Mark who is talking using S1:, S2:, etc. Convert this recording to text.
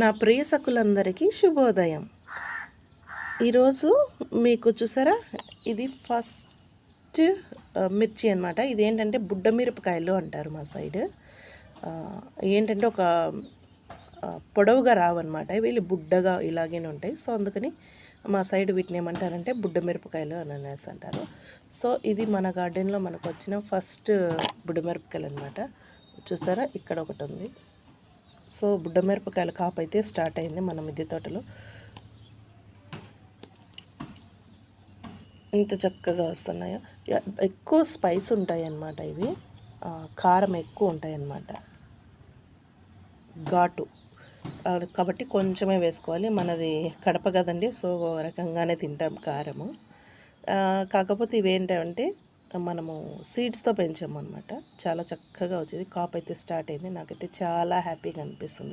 S1: నా ప్రియ సకులందరికీ శుభోదయం. ఈరోజు మీకు చూసారా, ఇది ఫస్ట్ మిర్చి అనమాట. ఇదేంటంటే బుడ్డ మిరపకాయలు అంటారు మా సైడ్. ఏంటంటే ఒక పొడవుగా రావన్నమాట, వీళ్ళు బుడ్డగా ఇలాగే ఉంటాయి. సో అందుకని మా సైడ్ వీటిని ఏమంటారంటే బుడ్డ మిరపకాయలు అని అనేసి అంటారు. సో ఇది మన గార్డెన్లో మనకు వచ్చిన ఫస్ట్ బుడ్డ మిరపకాయలు అనమాట. చూసారా, ఇక్కడ ఒకటి ఉంది. సో బుడ్డ మిరపకాయల కాపు అయితే స్టార్ట్ అయింది మన మిద్దె తోటలో. ఇంత చక్కగా వస్తున్నాయో. ఎక్కువ స్పైస్ ఉంటాయి అన్నమాట ఇవి, కారం ఎక్కువ ఉంటాయి అన్నమాట, ఘాటు. కాబట్టి కొంచెమే వేసుకోవాలి. మనది కడప కదండి, సో రకంగానే తింటాం కారము. కాకపోతే ఇవేంటంటే మనము సీడ్స్తో పెంచాము అనమాట. చాలా చక్కగా వచ్చేది, కాపు అయితే స్టార్ట్ అయింది. నాకైతే చాలా హ్యాపీగా అనిపిస్తుంది.